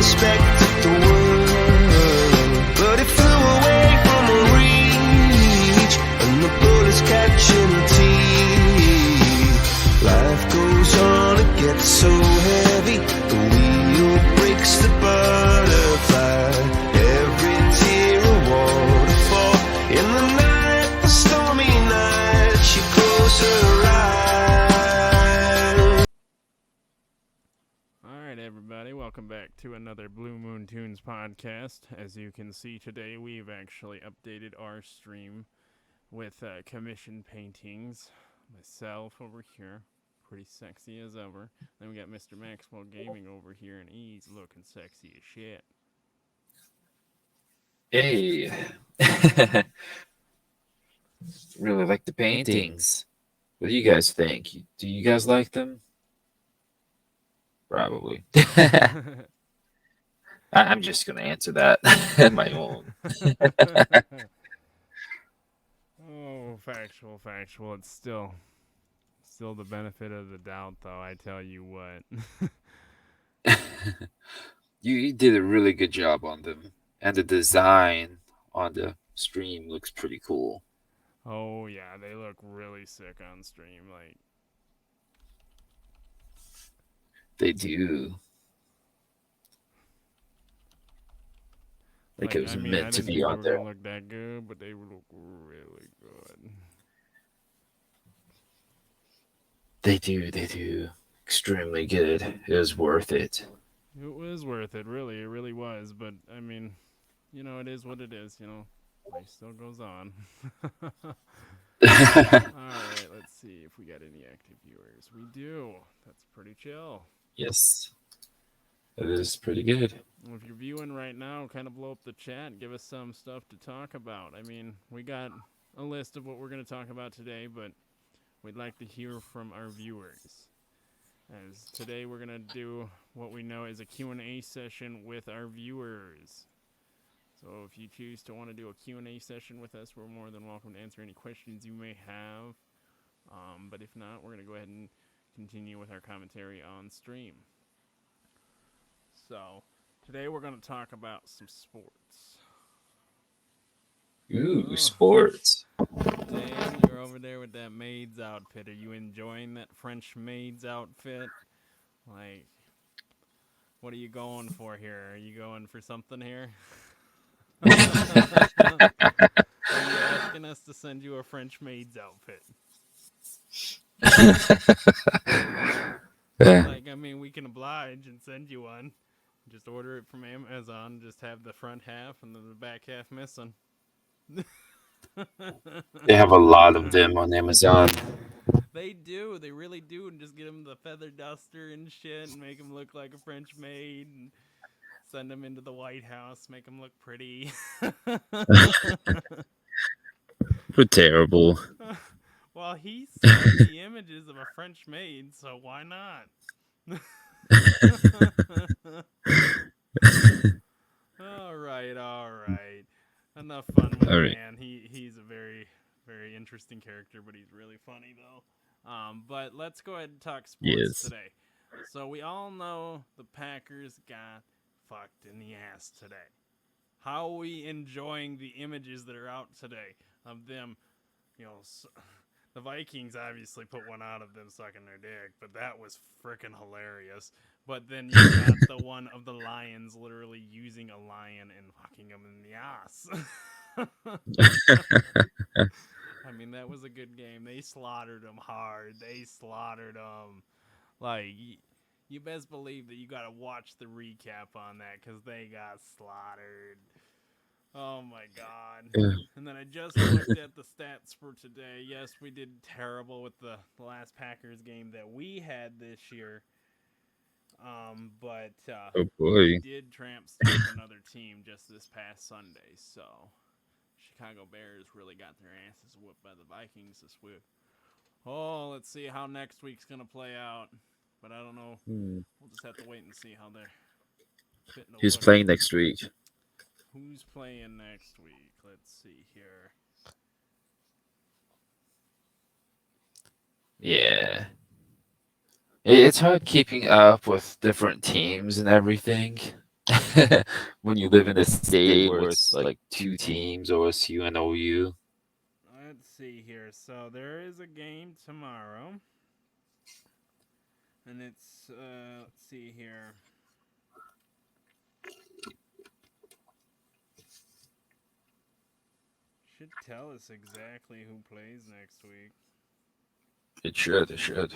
expected the world, but it flew away from her reach, and the bullets catching her teeth. Life goes on, it gets so heavy, the wheel breaks the butterfly. Every tear a waterfall. In the night, the stormy night, she closed her eyes. Alright, everybody, welcome back to another Blue Moontunes podcast. As you can see today, we've actually updated our stream with commission paintings. Myself over here, pretty sexy as ever. Then we got Mr. Maxwell Gaming over here, and he's looking sexy as shit. Hey. Really like the paintings. What do you guys think? Do you guys like them? Probably. I'm just going to answer that on my own. Oh, factual. It's still the benefit of the doubt, though, I tell you what. You did a really good job on them. And the design on the stream looks pretty cool. Oh, yeah, they look really sick on stream. Like, they do. Like it was meant to be on there. They look that good, but they look really good. They do. Extremely good. It was worth it. It was worth it, really. It really was. But, I mean, you know, it is what it is, you know. Life still goes on. Alright, let's see if we got any active viewers. We do. That's pretty chill. Yes. It is pretty good. Well, if you're viewing right now, kind of blow up the chat. Give us some stuff to talk about. I mean, we got a list of what we're going to talk about today, but we'd like to hear from our viewers. As today we're going to do what we know is a Q&A session with our viewers. So if you choose to want to do a Q&A session with us, we're more than welcome to answer any questions you may have. But if not, we're going to go ahead and continue with our commentary on stream. So today we're going to talk about some sports. Ooh, sports. Dan, you're over there with that maid's outfit. Are you enjoying that French maid's outfit? Like, what are you going for here? Are you going for something here? Are you asking us to send you a French maid's outfit? Like, I mean, we can oblige and send you one. Just order it from Amazon. Just have the front half and then the back half missing. They have a lot of them on Amazon. They do. They really do. And just get them the feather duster and shit and make them look like a French maid and send them into the White House. Make them look pretty. We're terrible. Well, he sent the images of a French maid, so why not? All right. Enough fun with the man. He's a very, very interesting character, but he's really funny, though. But let's go ahead and talk sports today. So we all know the Packers got fucked in the ass today. How are we enjoying the images that are out today of them, you know... The Vikings obviously put one out of them sucking their dick, but that was freaking hilarious. But then you got the one of the Lions literally using a lion and fucking him in the ass. I mean, that was a good game. They slaughtered them hard. Like, you best believe that you got to watch the recap on that because they got slaughtered. Oh my god. And then I just looked at the stats for today. Yes, we did terrible with the last Packers game that we had this year. But we did tramp stamp another team just this past Sunday. So Chicago Bears really got their asses whooped by the Vikings this week. Oh, let's see how next week's going to play out. But I don't know. We'll just have to wait and see how they're fitting. Who's playing next week? Who's playing next week? Let's see here. Yeah. It's hard keeping up with different teams and everything. When you live in a state where it's like two teams, OSU and OU. Let's see here. So there is a game tomorrow, and it's let's see here. Should tell us exactly who plays next week. It should. It should.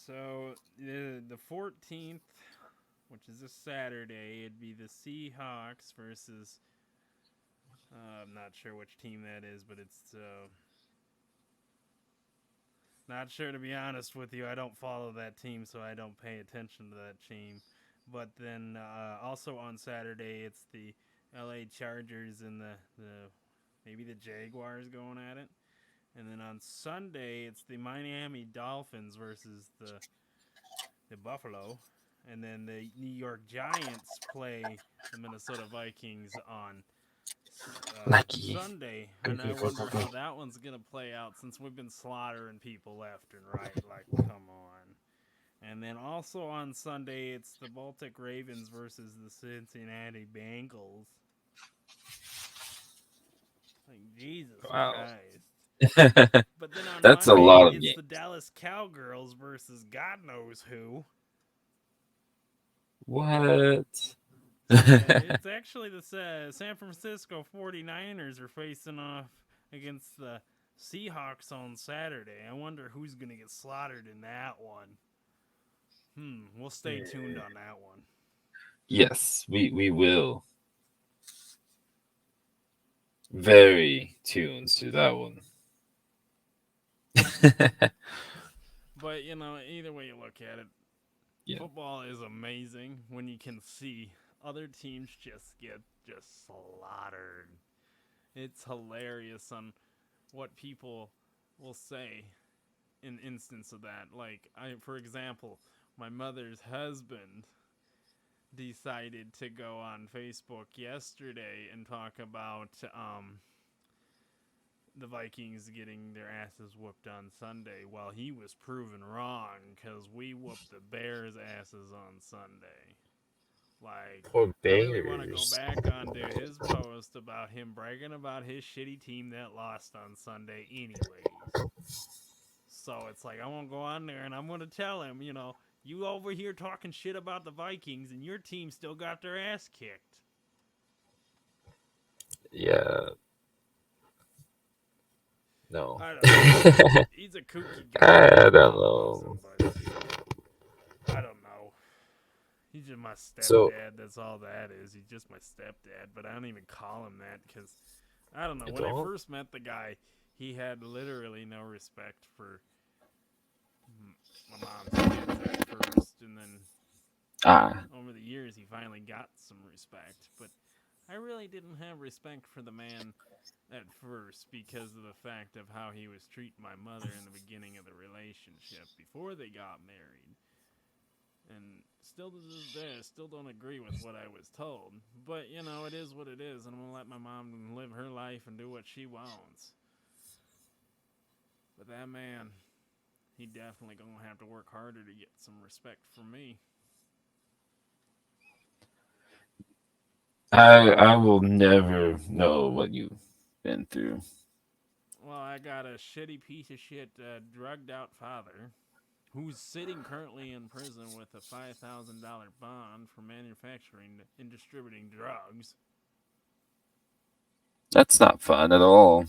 So the 14th, which is a Saturday, it'd be the Seahawks versus. I'm not sure which team that is, but it's not sure, to be honest with you. I don't follow that team, so I don't pay attention to that team. But then also on Saturday, it's the LA Chargers and the maybe the Jaguars going at it. And then on Sunday, it's the Miami Dolphins versus the Buffalo. And then the New York Giants play the Minnesota Vikings on Lucky. Sunday. And I wonder how that one's going to play out, since we've been slaughtering people left and right. Like, come on. And then also on Sunday, it's the Baltic Ravens versus the Cincinnati Bengals. Like, Jesus Christ. But then on That's Monday, a lot of it's games. the Dallas Cowgirls versus God knows who. What? It's actually the San Francisco 49ers are facing off against the Seahawks on Saturday. I wonder who's going to get slaughtered in that one. We'll stay tuned on that one. Yes, we will. Very tuned to that one. But, either way you look at it, football is amazing when you can see other teams just get slaughtered. It's hilarious on what people will say in instance of that. Like, for example, my mother's husband decided to go on Facebook yesterday and talk about the Vikings getting their asses whooped on Sunday. Well, he was proven wrong, because we whooped the Bears' asses on Sunday. Like, Poor I really want to go Bears. back onto his post about him bragging about his shitty team that lost on Sunday anyways. So it's like, I won't go on there and I'm going to tell him, you over here talking shit about the Vikings and your team still got their ass kicked. Yeah. No. I don't know. He's a kooky guy. I don't know. I don't know. He's just my stepdad. So, That's all that is. He's just my stepdad. But I don't even call him that, because, I don't know. You When I don't? first met the guy, he had literally no respect for my mom's kids at first. And then over the years, he finally got some respect. But I really didn't have respect for the man at first, because of the fact of how he was treating my mother in the beginning of the relationship before they got married. And still to this day, I still don't agree with what I was told. But, it is what it is, and I'm going to let my mom live her life and do what she wants. But that man, he definitely going to have to work harder to get some respect from me. I will never know what you've been through. Well, I got a shitty piece of shit drugged out father who's sitting currently in prison with a $5,000 bond for manufacturing and distributing drugs. That's not fun at all.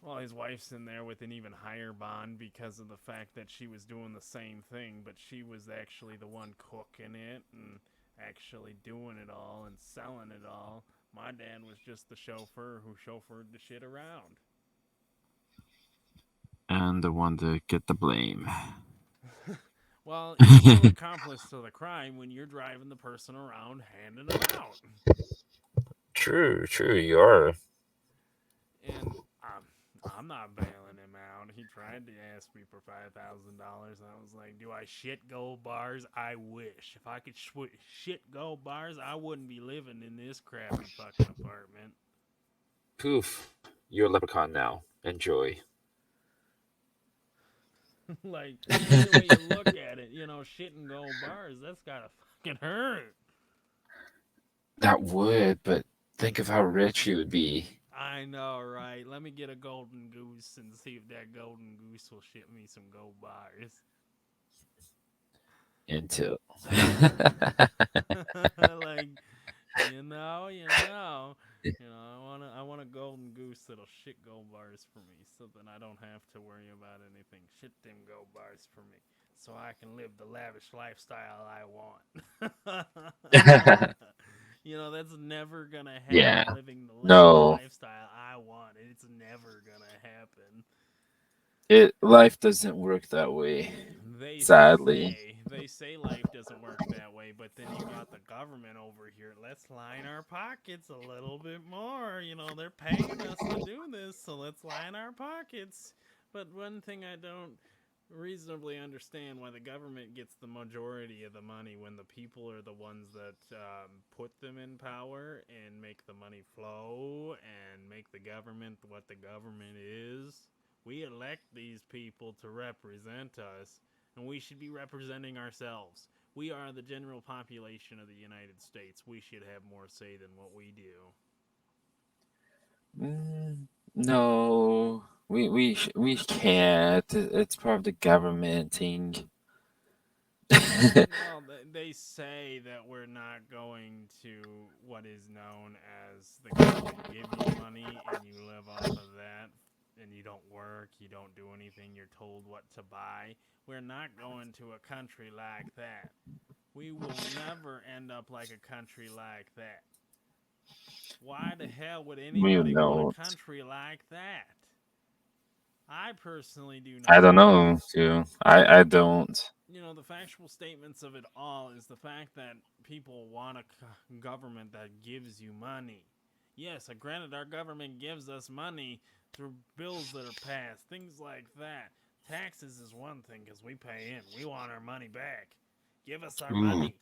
Well, his wife's in there with an even higher bond because of the fact that she was doing the same thing, but she was actually the one cooking it and actually doing it all and selling it all. My dad was just the chauffeur who chauffeured the shit around. And the one to get the blame. Well, you're still accomplice to the crime when you're driving the person around handing them out. True, you are. And I'm not bailing him out. He tried to ask me for $5,000, and I was like, do I shit gold bars? I wish. If I could shit gold bars, I wouldn't be living in this crappy fucking apartment. Poof. You're a leprechaun now. Enjoy. Like, either way you look at it, shitting gold bars, that's gotta fucking hurt. That would, but think of how rich you would be. I know, right? Let me get a golden goose and see if that golden goose will ship me some gold bars. Until. Like, I want a golden goose that'll shit gold bars for me, so then I don't have to worry about anything. Shit them gold bars for me, so I can live the lavish lifestyle I want. That's never gonna Yeah. happen. Living the lavish No. lifestyle I want, it's never gonna happen. Life doesn't work that way. Sadly. They say life doesn't work that way, but then you got the government over here. Let's line our pockets a little bit more. They're paying us to do this, so let's line our pockets. But one thing I don't reasonably understand, why the government gets the majority of the money when the people are the ones that put them in power and make the money flow and make the government what the government is. We elect these people to represent us, and we should be representing ourselves. We are the general population of the United States. We should have more say than what we do. No, we can't. It's part of the government thing. Well, they say that we're not going to what is known as the government give you money and you live off of that, and you don't work, you don't do anything, you're told what to buy. We're not going to a country like that. We will never end up like a country like that. Why the hell would anybody want a country like that? I personally do not. I don't know, too. I don't. The factual statements of it all is the fact that people want a government that gives you money. Yes, granted, our government gives us money through bills that are passed, things like that. Taxes is one thing because we pay in. We want our money back. Give us our money.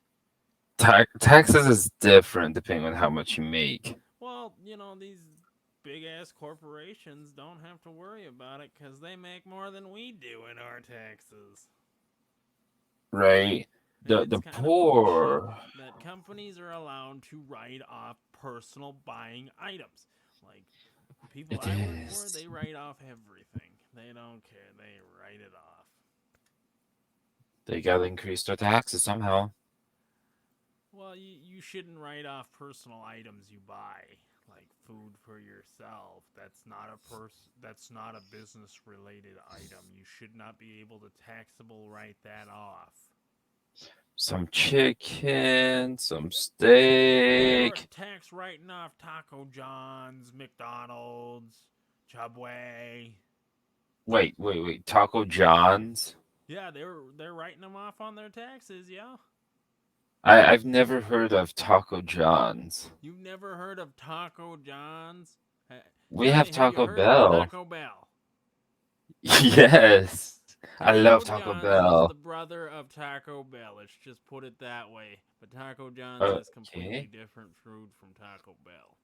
Taxes is different depending on how much you make. Well, these big ass corporations don't have to worry about it because they make more than we do in our taxes. Right. The poor. That companies are allowed to write off personal buying items. Like, people I work for, they write off everything. They don't care. They write it off. They gotta increase their taxes somehow. Well, you shouldn't write off personal items you buy, like food for yourself. That's not a business related item. You should not be able to taxable write that off. Some chicken, some steak. You're tax writing off Taco John's, McDonald's, Subway. Wait. Taco John's? Yeah, they're writing them off on their taxes, yeah. I've never heard of Taco John's. You've never heard of Taco John's? We have Taco heard Bell. Of Taco Bell. Yes. I love Taco John's Bell. Is the brother of Taco Bell. Let's just put it that way. But Taco John's is completely different food from Taco Bell.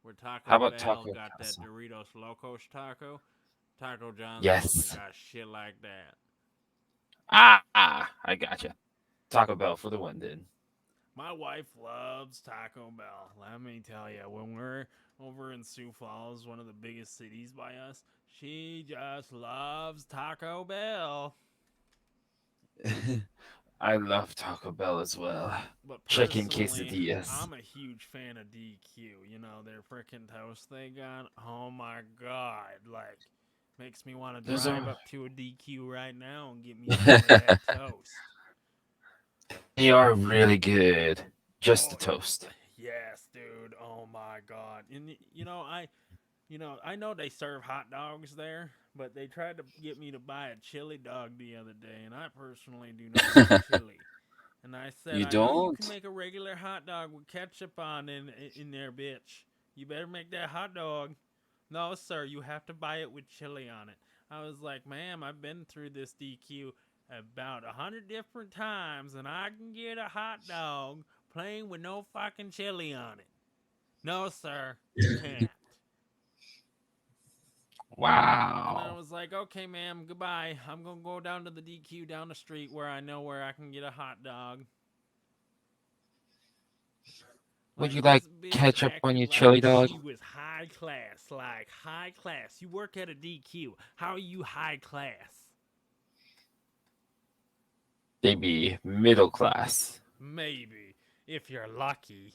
Where Taco Bell got that Doritos Locos taco, Taco John's doesn't got shit like that. I gotcha. Taco Bell for the win, then. My wife loves Taco Bell. Let me tell you, when we're over in Sioux Falls, one of the biggest cities by us, she just loves Taco Bell. I love Taco Bell as well. But chicken quesadillas. I'm a huge fan of DQ. Their freaking toast they got. Oh my god! Like, makes me want to drive up to a DQ right now and get me some of that toast. They are really good. Just the toast. Yes, dude. Oh my god. And I know they serve hot dogs there, but they tried to get me to buy a chili dog the other day, and I personally do not like chili. And I said, you know you can make a regular hot dog with ketchup on in there, bitch. You better make that hot dog. No, sir, you have to buy it with chili on it. I was like, ma'am, I've been through this DQ about 100 different times, and I can get a hot dog plain with no fucking chili on it. No, sir, you can't. And I Wow. was like, okay, ma'am, goodbye. I'm going to go down to the DQ down the street where I know where I can get a hot dog. Would you Like, like this bitch ketchup on acted your like chili dog? she was high class. Like, high class. You work at a DQ. How are you high class? They be middle class. Maybe, if you're lucky.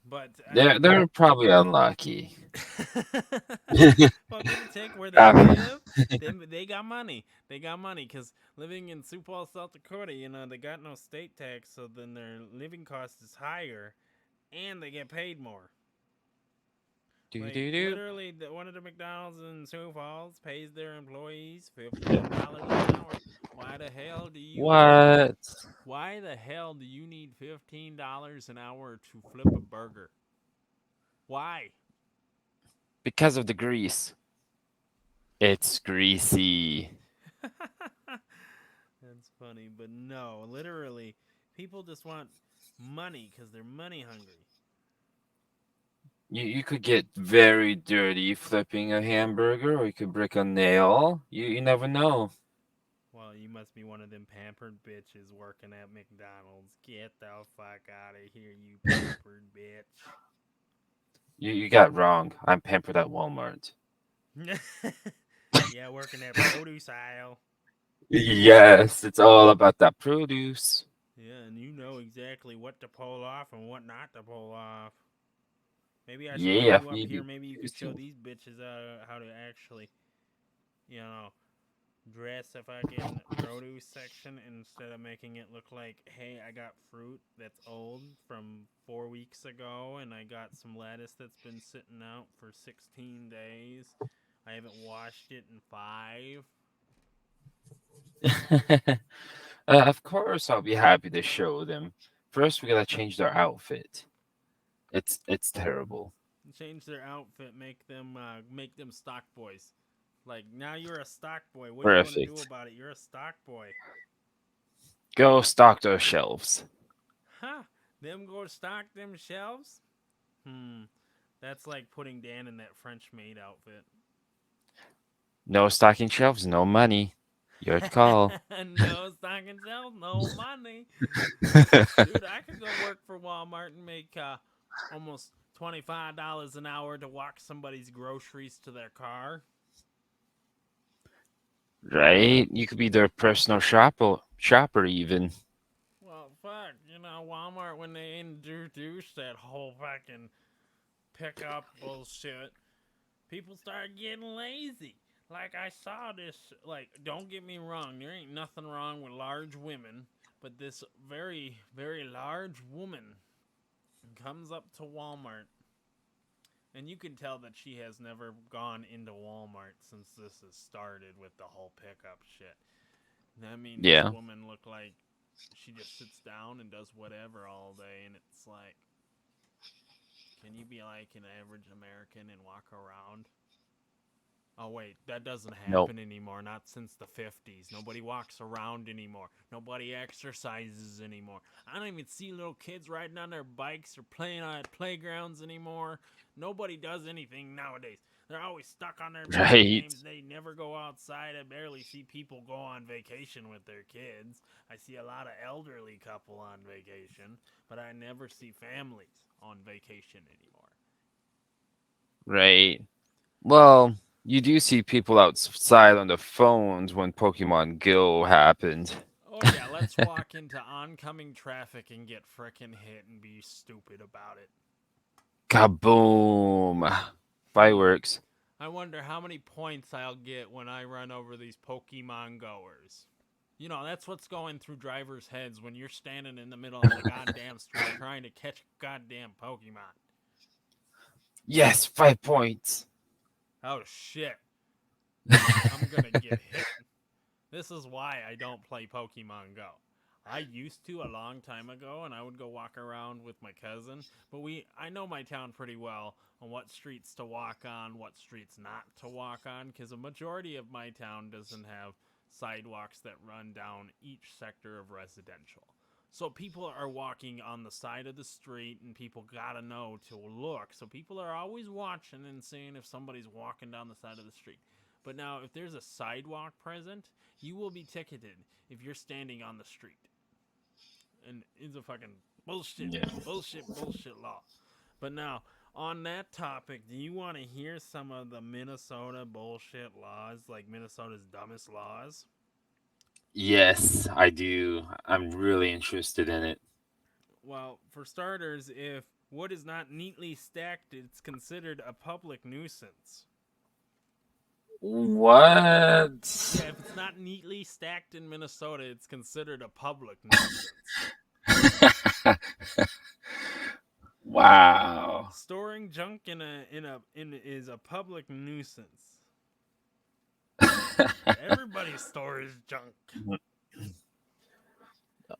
But They're probably unlucky. well, give or take where they Um, live, they got money. They got money because living in Sioux Falls, South Dakota, they got no state tax, so then their living cost is higher, and they get paid more. do Like do do. literally, one of the McDonald's in Sioux Falls pays their employees $15 an hour. Why the hell do you need? What? Why the hell do you need $15 an hour to flip a burger? Why? Because of the grease. It's greasy. That's funny, but no, literally, people just want money because they're money hungry. You could get very dirty flipping a hamburger, or you could break a nail. You never know. Well, you must be one of them pampered bitches working at McDonald's. Get the fuck out of here, you pampered bitch. You got wrong. I'm pampered at Walmart. Yeah, working at produce aisle. Yes, it's all about that produce. Yeah, and you know exactly what to pull off and what not to pull off. Maybe I should bring Yeah, you up here. Maybe you could show these bitches how to actually, you know, dress a fucking produce section instead of making it look like, hey, I got fruit that's old from 4 weeks ago, and I got some lettuce that's been sitting out for 16 days. I haven't washed it in 5. Of course, I'll be happy to show them. First, we gotta change their outfit. It's terrible. Change their outfit, make them stock boys. Like, now you're a stock boy. What are you going to do Perfect. about it? You're a stock boy. Go stock those shelves. Huh? Them go stock them shelves? That's like putting Dan in that French maid outfit. No stocking shelves, no money. Your call. No stocking shelves, no money. Dude, I could go work for Walmart and make almost $25 an hour to walk somebody's groceries to their car. Right? You could be their personal shopper even. Well, fuck, Walmart, when they introduced that whole fucking pickup bullshit, people started getting lazy. Like, I saw this, like, don't get me wrong, there ain't nothing wrong with large women, but this very, very large woman comes up to Walmart, and you can tell that she has never gone into Walmart since this has started with the whole pickup shit. I mean, this Yeah. woman looked like she just sits down and does whatever all day, and it's like, can you be like an average American and walk around? Oh, wait, that doesn't Nope. happen anymore. Not since the 50s. Nobody walks around anymore. Nobody exercises anymore. I don't even see little kids riding on their bikes or playing on playgrounds anymore. Nobody does anything nowadays. They're always stuck on their video Right. games. They never go outside. I barely see people go on vacation with their kids. I see a lot of elderly couple on vacation, but I never see families on vacation anymore. Right. Well, you do see people outside on the phones when Pokemon Go happened. Oh yeah, let's walk into oncoming traffic and get frickin' hit and be stupid about it. Kaboom! Fireworks. I wonder how many points I'll get when I run over these Pokemon goers. That's what's going through drivers' heads when you're standing in the middle of the goddamn street trying to catch goddamn Pokemon. Yes, 5 points. Oh shit. I'm gonna get hit. This is why I don't play Pokemon Go. I used to a long time ago, and I would go walk around with my cousin. But I know my town pretty well on what streets to walk on, what streets not to walk on, because a majority of my town doesn't have sidewalks that run down each sector of residential. So people are walking on the side of the street, and people gotta know to look. So people are always watching and seeing if somebody's walking down the side of the street. But now, if there's a sidewalk present, you will be ticketed if you're standing on the street. And it's a fucking bullshit, Yeah. bullshit law. But now, on that topic, do you want to hear some of the Minnesota bullshit laws, like Minnesota's dumbest laws? Yes, I do. I'm really interested in it. Well, for starters, if wood is not neatly stacked, it's considered a public nuisance. What? Yeah, if it's not neatly stacked in Minnesota, it's considered a public nuisance. Wow. Storing junk in is a public nuisance. Everybody stores junk.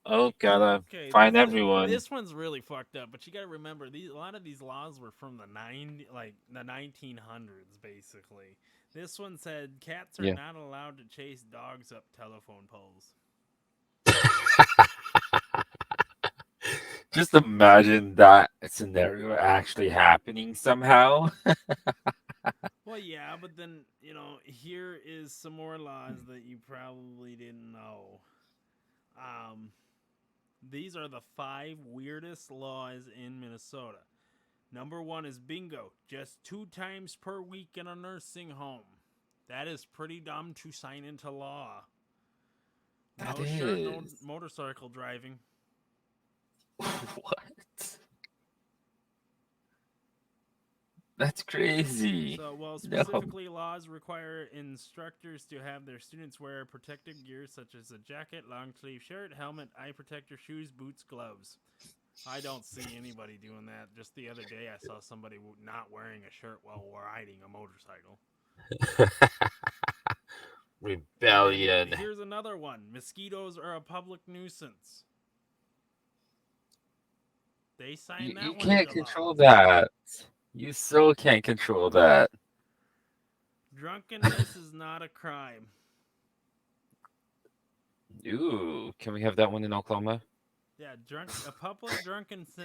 Oh, gotta Okay, find everyone. this one's really fucked up, but you gotta remember a lot of these laws were from the 1900s, basically. This one said cats are Yeah. not allowed to chase dogs up telephone poles. Just imagine that scenario actually happening somehow. Well, yeah, but then, here is some more laws that you probably didn't know. These are the 5 weirdest laws in Minnesota. Number 1 is bingo, just 2 times per week in a nursing home. That is pretty dumb to sign into law. That No shirt, no is. motorcycle driving. What? That's crazy. So, well, No. specifically, laws require instructors to have their students wear protective gear such as a jacket, long sleeve shirt, helmet, eye protector, shoes, boots, gloves. I don't see anybody doing that. Just the other day, I saw somebody not wearing a shirt while riding a motorcycle. Rebellion. And here's another one. Mosquitoes are a public nuisance. They signed that You one can't into control law. that. You so can't control that. Drunkenness is not a crime. Ooh, can we have that one in Oklahoma? Yeah, a public drunkenness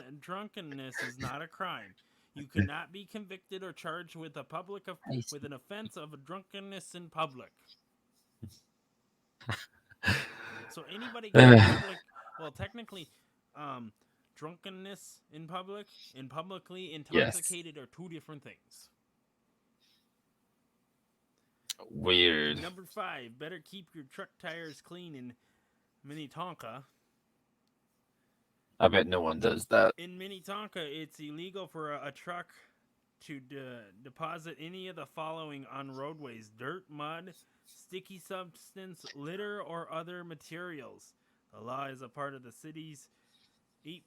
is not a crime. You cannot be convicted or charged with with an offense of drunkenness in public. So anybody can technically, drunkenness in public and publicly intoxicated are 2 different things. Weird. Number 5, better keep your truck tires clean in Minnetonka. I bet no one does that. In Minnetonka, it's illegal for a truck to deposit any of the following on roadways: dirt, mud, sticky substance, litter, or other materials. The law is a part of the city's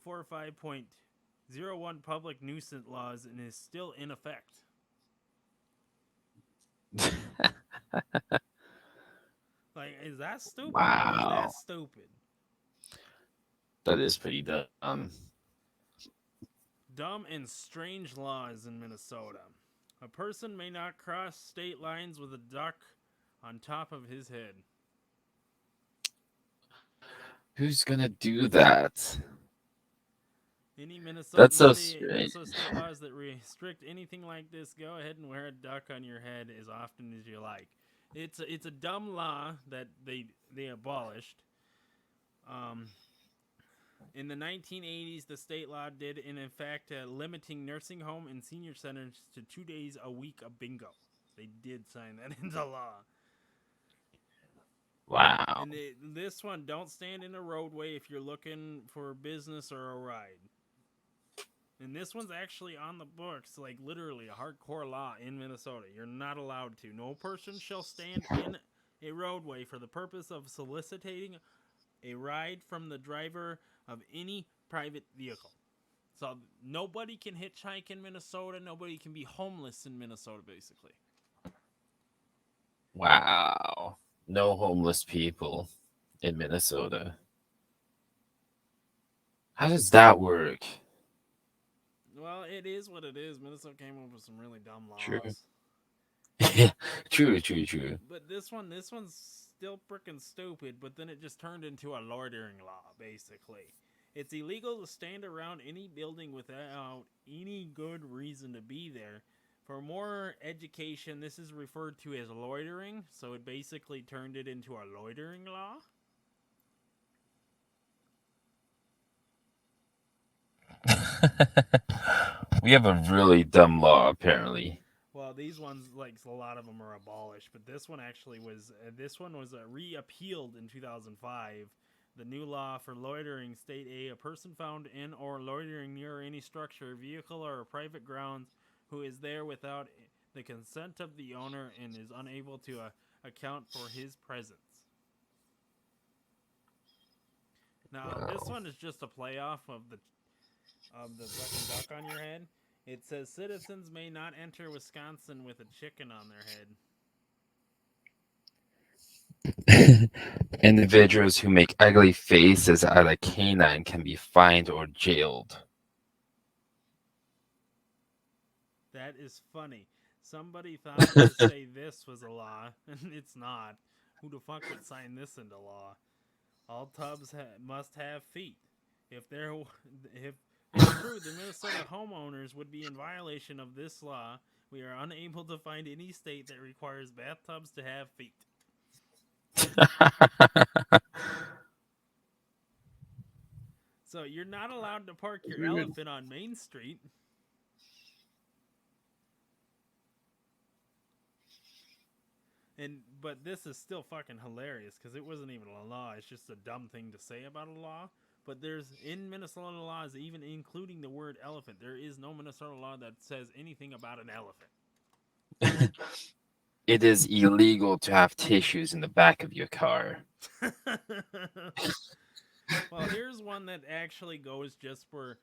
845.01 public nuisance laws and is still in effect. Like, is that stupid? Wow. Or is that stupid? That is pretty dumb. Dumb and strange laws in Minnesota. A person may not cross state lines with a duck on top of his head. Who's gonna do that? Any Minnesota That's so strange. state laws that restrict anything like this, go ahead and wear a duck on your head as often as you like. It's a dumb law that they abolished. In the 1980s, the state law did, in fact, limiting nursing home and senior centers to 2 days a week of bingo. They did sign that into law. Wow. And this one, don't stand in a roadway if you're looking for business or a ride. And this one's actually on the books, like literally a hardcore law in Minnesota. You're not allowed to. No person shall stand in a roadway for the purpose of soliciting a ride from the driver of any private vehicle. So nobody can hitchhike in Minnesota. Nobody can be homeless in Minnesota, basically. Wow. No homeless people in Minnesota. How does that work? Well, it is what it is. Minnesota came up with some really dumb laws. True. True. But this one's still freaking stupid. But then it just turned into a loitering law, basically. It's illegal to stand around any building without any good reason to be there. For more education, this is referred to as loitering, so it basically turned it into a loitering law. We have a really dumb law, apparently. Well, these ones, like a lot of them, are abolished, but this one actually was. This one was re-appealed in 2005. The new law for loitering state a person found in or loitering near any structure, vehicle, or private grounds who is there without the consent of the owner and is unable to account for his presence. Now, this one is just a playoff of the fucking duck on your head. It says citizens may not enter Wisconsin with a chicken on their head. Individuals who make ugly faces at a canine can be fined or jailed. That is funny. Somebody thought to say this was a law, and it's not. Who the fuck would sign this into law? All tubs must have feet. If true, the Minnesota homeowners would be in violation of this law. We are unable to find any state that requires bathtubs to have feet. So you're not allowed to park your elephant on Main Street. But this is still fucking hilarious because it wasn't even a law. It's just a dumb thing to say about a law. But there's, in Minnesota laws, even including the word elephant, there is no Minnesota law that says anything about an elephant. It is illegal to have tissues in the back of your car. Well, here's one that actually goes just for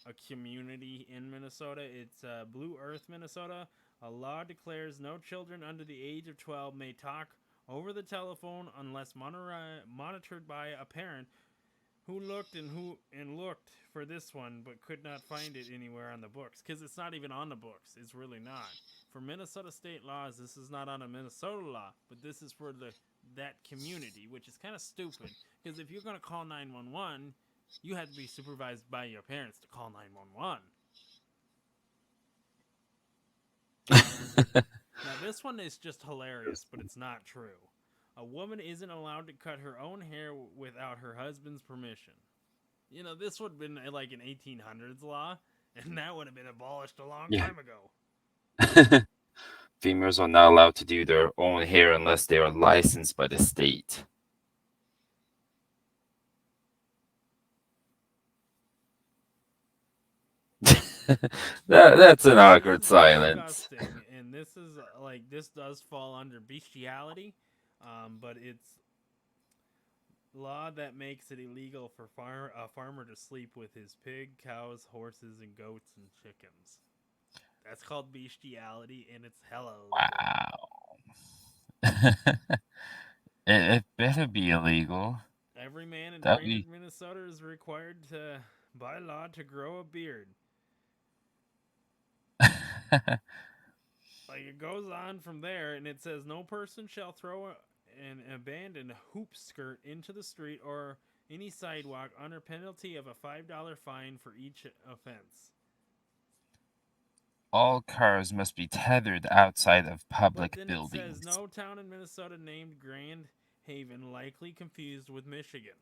a community in Minnesota. It's Blue Earth, Minnesota. A law declares no children under the age of 12 may talk over the telephone unless monitored by a parent who looked for this one but could not find it anywhere on the books. Because it's not even on the books. It's really not. For Minnesota state laws, this is not on a Minnesota law, but this is for that community, which is kind of stupid. Because if you're going to call 911, you have to be supervised by your parents to call 911. Now, this one is just hilarious, but it's not true. A woman isn't allowed to cut her own hair without her husband's permission. You know, this would have been like an 1800s law, and that would have been abolished a long time ago. Females are not allowed to do their own hair unless they are licensed by the state. That's an awkward silence. And this is this does fall under bestiality, but it's law that makes it illegal for a farmer to sleep with his pig, cows, horses, and goats and chickens. That's called bestiality, and it's hella illegal. Wow. It better be illegal. Every man in Minnesota is required to, by law, to grow a beard. Like, it goes on from there, and it says no person shall throw an abandoned hoop skirt into the street or any sidewalk under penalty of a $5 fine for each offense. All cars must be tethered outside of public buildings. It says no town in Minnesota named Grand Haven, likely confused with Michigan.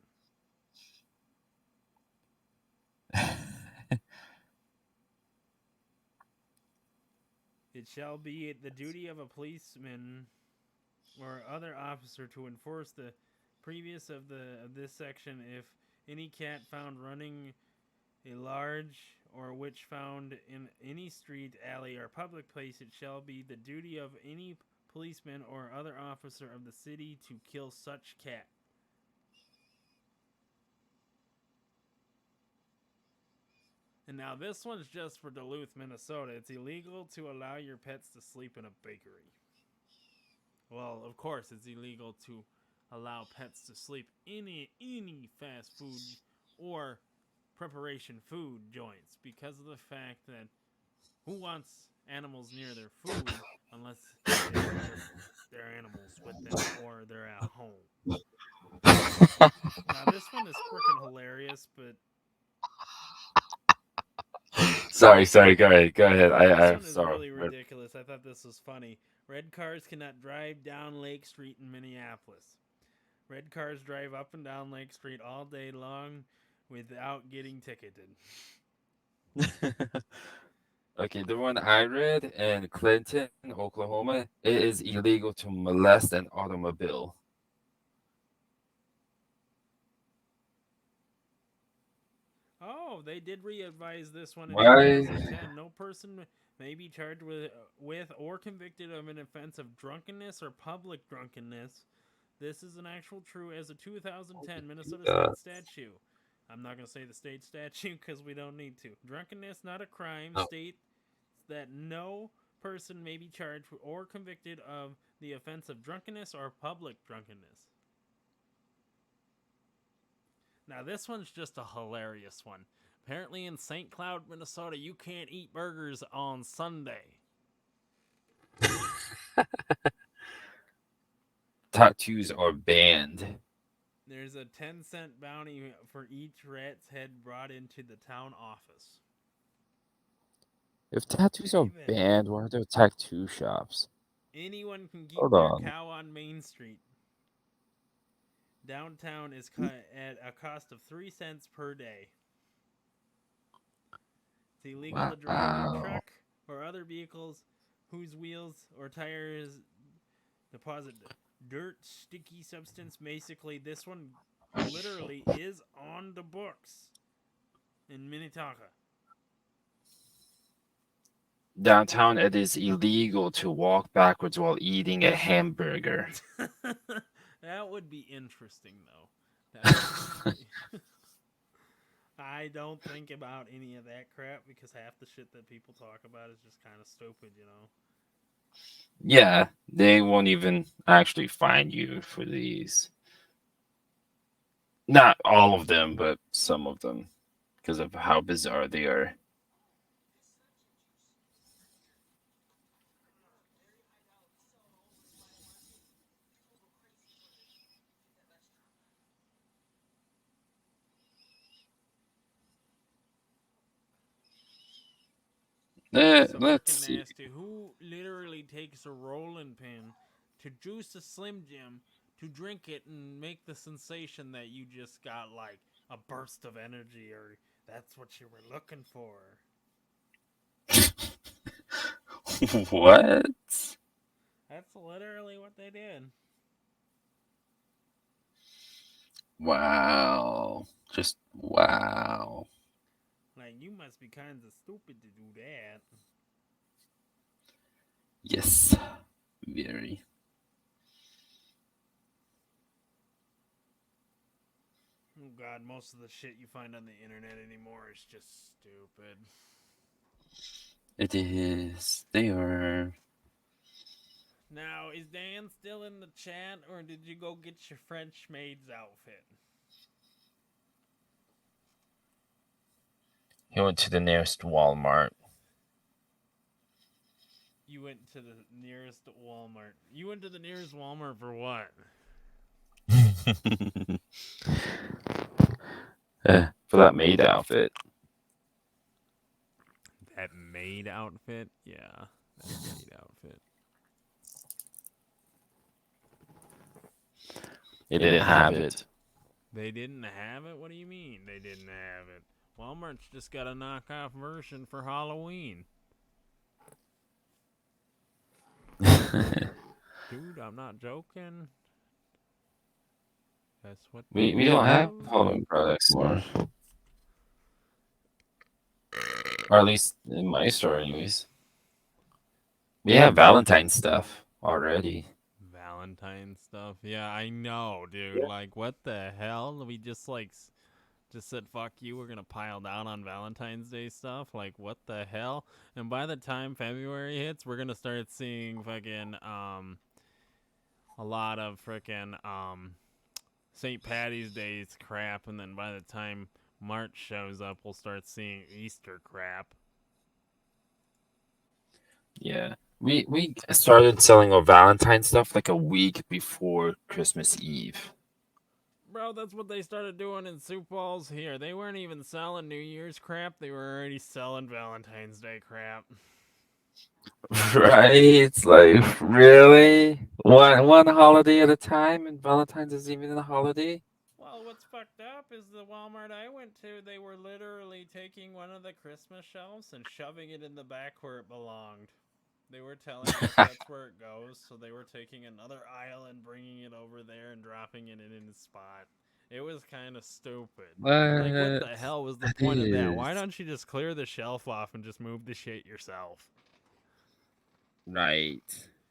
It shall be the duty of a policeman or other officer to enforce the previous of this section if any cat found running a large or which found in any street, alley, or public place, it shall be the duty of any policeman or other officer of the city to kill such cat. And now this one's just for Duluth, Minnesota. It's illegal to allow your pets to sleep in a bakery. Well, of course, it's illegal to allow pets to sleep in any fast food or preparation food joints because of the fact that who wants animals near their food unless they're animals with them or they're at home. Now, this one is freaking hilarious, but Sorry. Go ahead. This I'm one is sorry. really ridiculous. I thought this was funny. Red cars cannot drive down Lake Street in Minneapolis. Red cars drive up and down Lake Street all day long without getting ticketed. Okay, the one I read in Clinton, Oklahoma, it is illegal to molest an automobile. Oh, they did re-advise this one in Why? 2010. No person may be charged with or convicted of an offense of drunkenness or public drunkenness. This is an actual true as a 2010 Minnesota Uh, state statute. I'm not going to say the state statute because we don't need to. Drunkenness, not a crime. no. State that no person may be charged or convicted of the offense of drunkenness or public drunkenness. Now, this one's just a hilarious one. Apparently, in St. Cloud, Minnesota, you can't eat burgers on Sunday. Tattoos are banned. There's a 10-cent bounty for each rat's head brought into the town office. If tattoos are banned, why are there tattoo shops? Anyone can keep Hold their on. cow on Main Street. Downtown is cut at a cost of 3 cents per day. It's illegal to drive a truck or other vehicles whose wheels or tires deposit dirt, sticky substance. Basically, this one literally is on the books in Minnetonka. Downtown, it is illegal to walk backwards while eating a hamburger. That would be interesting, though. I don't think about any of that crap because half the shit that people talk about is just kind of stupid, you know? Yeah, they won't even actually find you for these. Not all of them, but some of them, because of how bizarre they are. So Let's freaking see. nasty. Who literally takes a rolling pin to juice a Slim Jim to drink it and make the sensation that you just got like a burst of energy or that's what you were looking for? What? That's literally what they did. Wow. Just wow. Like, you must be kind of stupid to do that. Yes. Very. Oh god, most of the shit you find on the internet anymore is just stupid. It is. They are. Now, is Dan still in the chat, or did you go get your French maid's outfit? He went to the nearest Walmart. You went to the nearest Walmart. You went to the nearest Walmart for what? For that maid outfit. That maid outfit? Yeah, that maid outfit. They didn't have it. They didn't have it? What do you mean they didn't have it? Walmart's just got a knockoff version for Halloween. Dude, I'm not joking. That's what we don't have Halloween products more. Or at least in my store, anyways. We have Valentine's stuff already. Valentine's stuff? Yeah, I know, dude. Like, what the hell? We just said fuck you, we're gonna pile down on Valentine's Day stuff. Like, what the hell? And by the time February hits, we're gonna start seeing fucking a lot of freaking St. Patty's Day's crap, and then by the time March shows up, we'll start seeing Easter crap. Yeah. We started selling our Valentine's stuff like a week before Christmas Eve. Bro, that's what they started doing in Sioux Falls here. They weren't even selling New Year's crap. They were already selling Valentine's Day crap. Right? It's like, really? One holiday at a time, and Valentine's isn't even a holiday? Well, what's fucked up is the Walmart I went to, they were literally taking one of the Christmas shelves and shoving it in the back where it belonged. They were telling us that's where it goes, so they were taking another aisle and bringing it over there and dropping it in its spot. It was kind of stupid. Like, what the hell was the That point of that? Why is don't you just clear the shelf off and just move the shit yourself? right.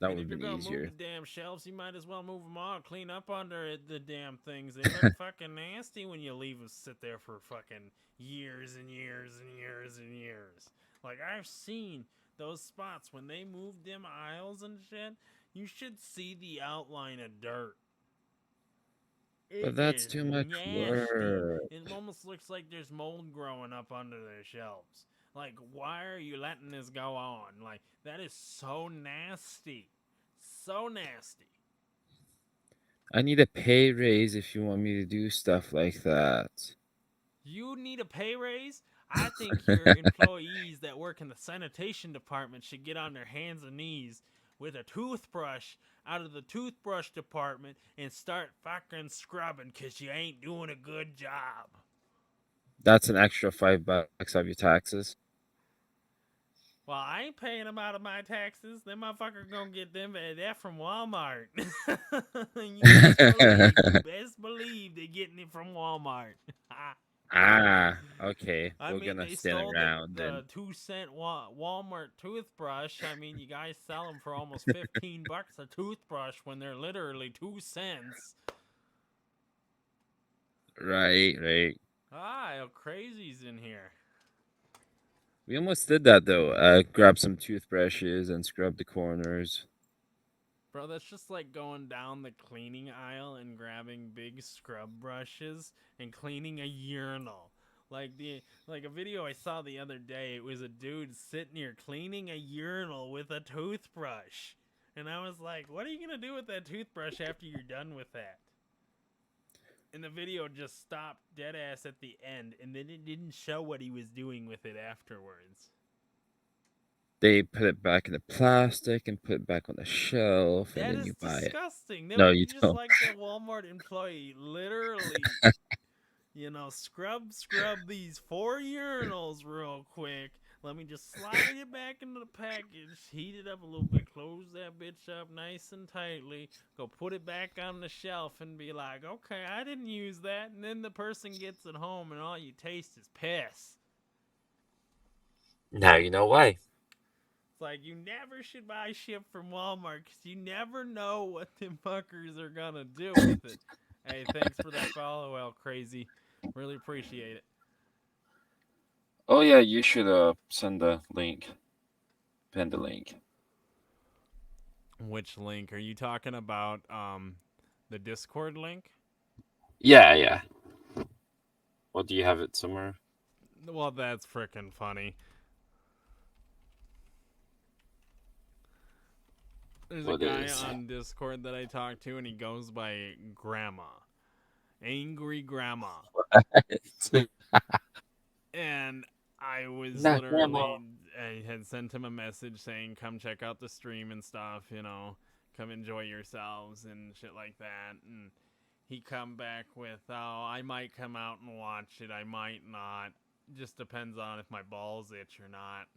That And would if have you're been gonna move easier. the damn shelves, you might as well move them all. Clean up under it, the damn things. They look fucking nasty when you leave them sit there for fucking years and years and years and years. Like, I've seen those spots when they moved them aisles and shit. You should see the outline of dirt. It But that's is too much nasty. work. It almost looks like there's mold growing up under their shelves. Like, why are you letting this go on? Like, that is so nasty. So nasty. I need a pay raise if you want me to do stuff like that. You need a pay raise? I think your employees that work in the sanitation department should get on their hands and knees with a toothbrush out of the toothbrush department and start fucking scrubbing because you ain't doing a good job. That's an extra $5 of your taxes. Well, I ain't paying them out of my taxes. Them motherfuckers gonna get them that from Walmart. You best believe they're getting it from Walmart. Okay. I We're mean, gonna they stand stole around the then. 2 cent Walmart toothbrush. I mean, you guys sell them for almost $15 a toothbrush when they're literally 2 cents. Right. Crazy's in here. We almost did that though. Grab some toothbrushes and scrub the corners. Bro, that's just like going down the cleaning aisle and grabbing big scrub brushes and cleaning a urinal. Like a video I saw the other day, it was a dude sitting here cleaning a urinal with a toothbrush. And I was like, what are you going to do with that toothbrush after you're done with that? And the video just stopped dead ass at the end, and then it didn't show what he was doing with it afterwards. They put it back in the plastic and put it back on the shelf, and That then is you buy it. disgusting. That No, would you be just don't. like the Walmart employee literally, scrub these 4 urinals real quick. Let me just slide it back into the package, heat it up a little bit, close that bitch up nice and tightly, go put it back on the shelf and be like, okay, I didn't use that. And then the person gets it home and all you taste is piss. Now you know why. It's like, you never should buy shit from Walmart because you never know what them fuckers are gonna do with it. Hey, thanks for that follow, El Crazy. Really appreciate it. Oh yeah, you should send the link. Pin the link. Which link? Are you talking about the Discord link? Yeah. Well, do you have it somewhere? Well, that's freaking funny. There's a guy on Discord that I talk to, and he goes by Grandma. Angry Grandma. And I was I had sent him a message saying, come check out the stream and stuff, come enjoy yourselves and shit like that. And he come back with, oh, I might come out and watch it, I might not. Just depends on if my balls itch or not.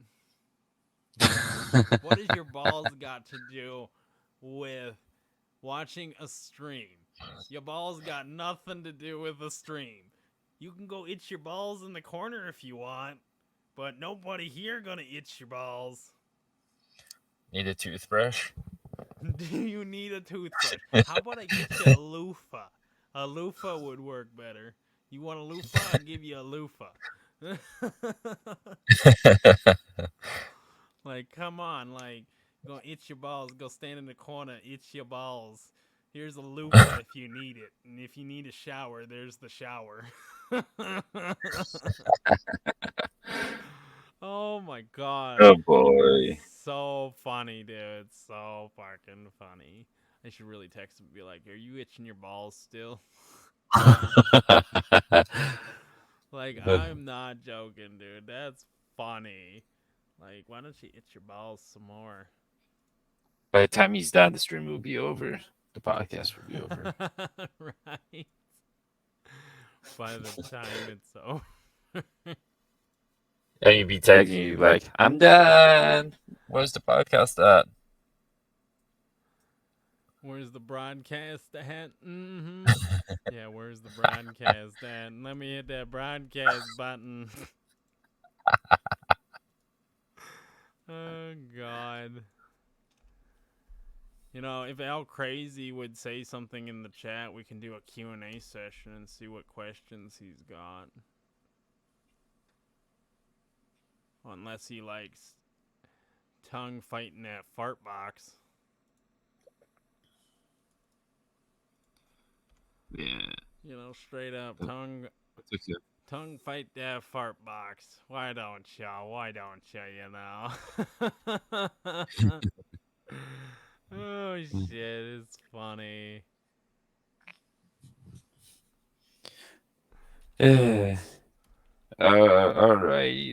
What has your balls got to do with watching a stream? Your balls got nothing to do with a stream. You can go itch your balls in the corner if you want, but nobody here gonna itch your balls. Need a toothbrush? Do you need a toothbrush? How about I get you a loofah? A loofah would work better. You want a loofah? I'll give you a loofah. Like, come on, like, go itch your balls, go stand in the corner, itch your balls. Here's a loofah if you need it. And if you need a shower, there's the shower. Oh my god. Oh boy. So funny, dude. So fucking funny. I should really text him and be like, are you itching your balls still? Like, I'm not joking, dude. That's funny. Like, why don't you itch your balls some more? By the time he's done, the stream will be over. The podcast will be over. Right. By the time it's over. And he'd be texting you like, "I'm done. Where's the podcast at?" Where's the broadcast at? Mm-hmm. Yeah, where's the broadcast at? Let me hit that broadcast button. Oh, God. You know, if Al Crazy would say something in the chat, we can do a Q&A session and see what questions he's got. Unless he likes tongue fighting that fart box. Yeah. You know, straight up tongue fight that fart box. Why don't ya? Why don't ya, you know? Oh, shit, it's funny. Alrighty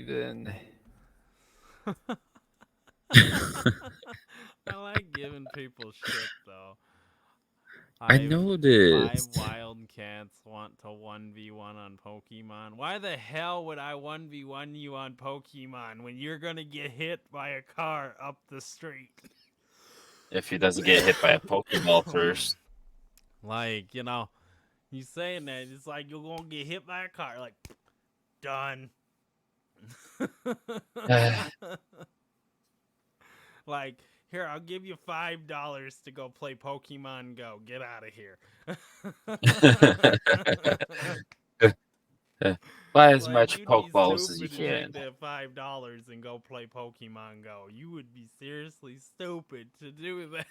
then. I like giving people shit, though. I noticed. 5 Wildcats want to 1v1 on Pokemon. Why the hell would I 1v1 you on Pokemon when you're gonna get hit by a car up the street? If he doesn't get hit by a Pokeball first. Like, you know, you saying that, it's like you're gonna get hit by a car. Like, done. Like, here, I'll give you $5 to go play Pokemon Go. Get out of here. Buy as Like, much you'd be Pokeballs as you stupid to can. take that $5 and go play Pokemon Go. You would be seriously stupid to do that.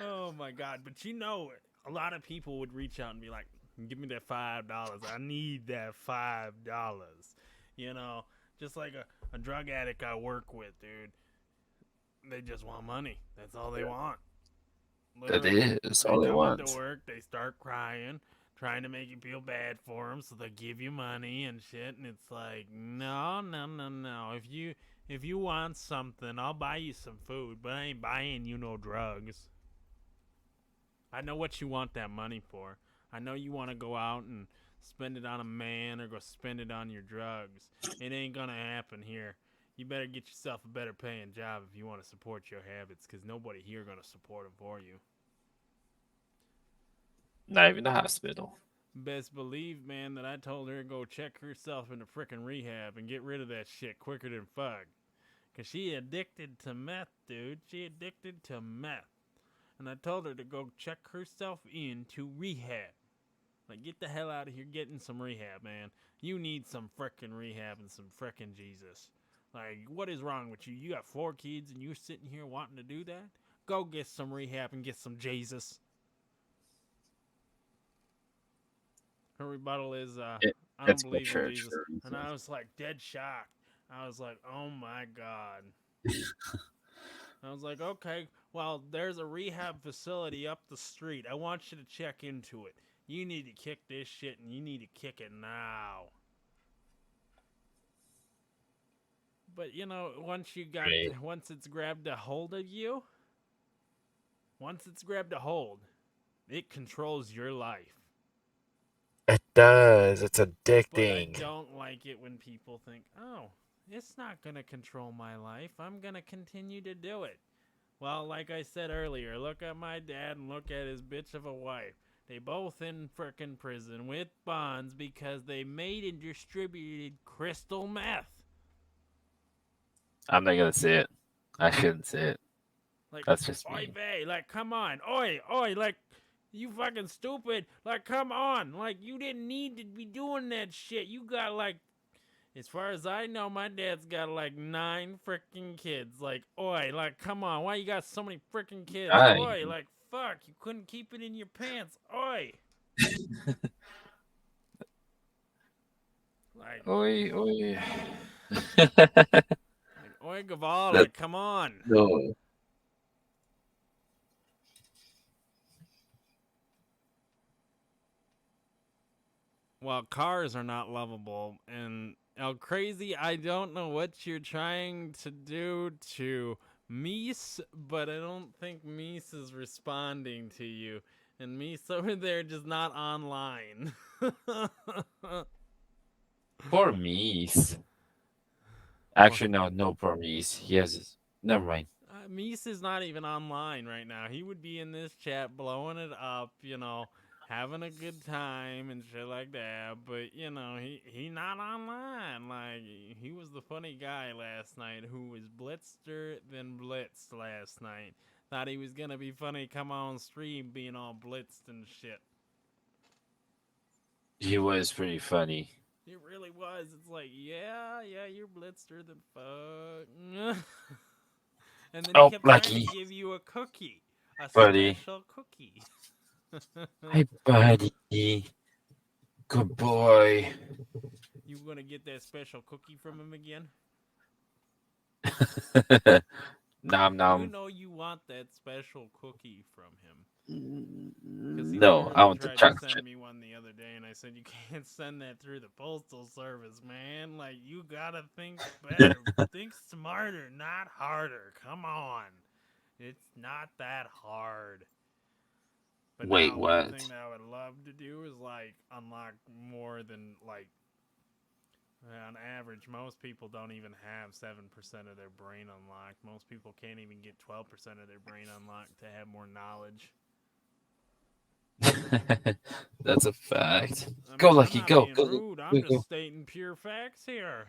Oh my God! But you know, a lot of people would reach out and be like, "Give me that $5. I need that $5." You know, just like a drug addict I work with, dude. They just want money. That's all they want. Literally. That is all they want. Come into work, they start crying, trying to make you feel bad for them, so they give you money and shit. And it's like, no. If you want something, I'll buy you some food, but I ain't buying you no drugs. I know what you want that money for. I know you want to go out and spend it on a man or go spend it on your drugs. It ain't gonna happen here. You better get yourself a better paying job if you want to support your habits, because nobody here gonna support them for you. Not even the hospital. Best believe, man, that I told her to go check herself into frickin' rehab and get rid of that shit quicker than fuck. Because she addicted to meth, dude. She addicted to meth. And I told her to go check herself into rehab. Like, get the hell out of here getting some rehab, man. You need some frickin' rehab and some frickin' Jesus. Like, what is wrong with you? You got 4 kids and you're sitting here wanting to do that? Go get some rehab and get some Jesus. Her rebuttal is, I don't believe in Jesus. And I was like, dead shocked. I was like, oh my God. I was like, okay, well, there's a rehab facility up the street. I want you to check into it. You need to kick this shit, and you need to kick it now. But, you know, once it's grabbed a hold of you, it controls your life. It does. It's addicting. But I don't like it when people think, oh, it's not going to control my life. I'm going to continue to do it. Well, like I said earlier, look at my dad and look at his bitch of a wife. They both in frickin' prison with bonds because they made and distributed crystal meth. I'm not gonna say it. I shouldn't say it. Like, that's just me. Oi, bae, like, come on. Oi, like, you fucking stupid. Like, come on. Like, you didn't need to be doing that shit. You got, like, as far as I know, my dad's got, like, 9 freaking kids. Like, oi, like, come on. Why you got so many freaking kids? Oi, like, fuck. You couldn't keep it in your pants. Oi. Like, oi. Like, oi, Gaval, like, come on. No. Well, cars are not lovable, and Crazy, I don't know what you're trying to do to Mies, but I don't think Mies is responding to you, and Mies over there just not online. Poor Mies. Actually, no, poor Mies. He has. Never mind. Mies is not even online right now. He would be in this chat blowing it up, having a good time and shit like that. But he not online. Like he was the funny guy last night who was blitzed than blitzed last night. Thought he was gonna be funny. Come on stream being all blitzed and shit. He was pretty funny. It really was. It's like, yeah, you're blitzed than fuck. And then he kept trying to give you a cookie. A special cookie. Hey, buddy. Good boy. You gonna get that special cookie from him again? Nom nom. You know you want that special cookie from him. No, I want the chocolate chip. Send me one the other day, and I said you can't send that through the postal service, man. Like you gotta think better, think smarter, not harder. Come on, it's not that hard. But wait, what? One thing that I would love to do is like unlock more than like. On average, most people don't even have 7% of their brain unlocked. Most people can't even get 12% of their brain unlocked to have more knowledge. That's a fact. Go, Lucky, go. Rude. I'm just stating pure facts here.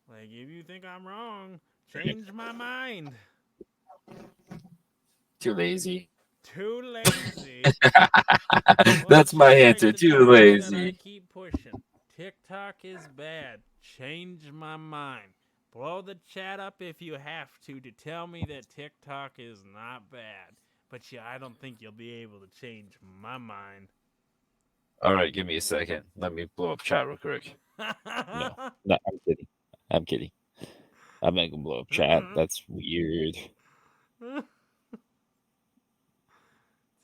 Like, if you think I'm wrong, change my mind. Too lazy. Too lazy. That's my answer. Too lazy. I keep pushing. TikTok is bad. Change my mind. Blow the chat up if you have to tell me that TikTok is not bad. But I don't think you'll be able to change my mind. All right, give me a second. Let me blow up chat real quick. No, I'm kidding. I'm not gonna blow up chat. That's weird.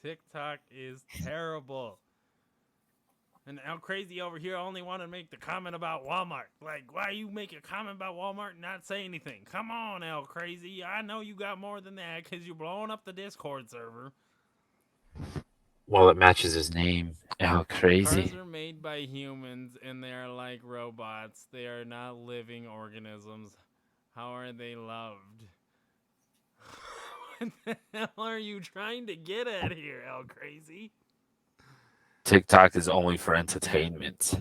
TikTok is terrible. And El Crazy over here only want to make the comment about Walmart. Like, why you make a comment about Walmart and not say anything? Come on, El Crazy. I know you got more than that because you're blowing up the Discord server. Well, it matches his name. El Crazy. Cars are made by humans and they are like robots. They are not living organisms. How are they loved? What the hell are you trying to get at here, El Crazy? TikTok is only for entertainment.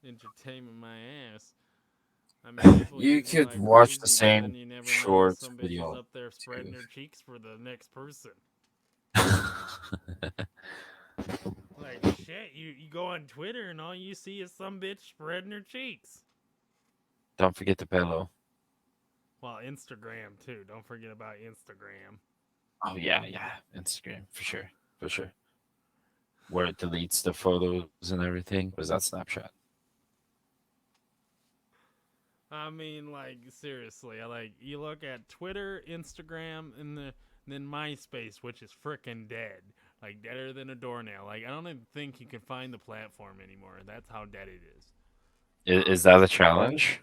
Entertainment my ass. I mean, you could watch the same shorts video. Up there spreading their cheeks for the next person. Like shit, you go on Twitter and all you see is some bitch spreading her cheeks. Don't forget the pillow. Well, Instagram too. Don't forget about Instagram. Oh yeah, Instagram for sure. Where it deletes the photos and everything. Was that Snapchat? I mean, like seriously, like you look at Twitter, Instagram, and then MySpace, which is frickin' dead, like deader than a doornail. Like I don't even think you can find the platform anymore. That's how dead it is. Is that a challenge?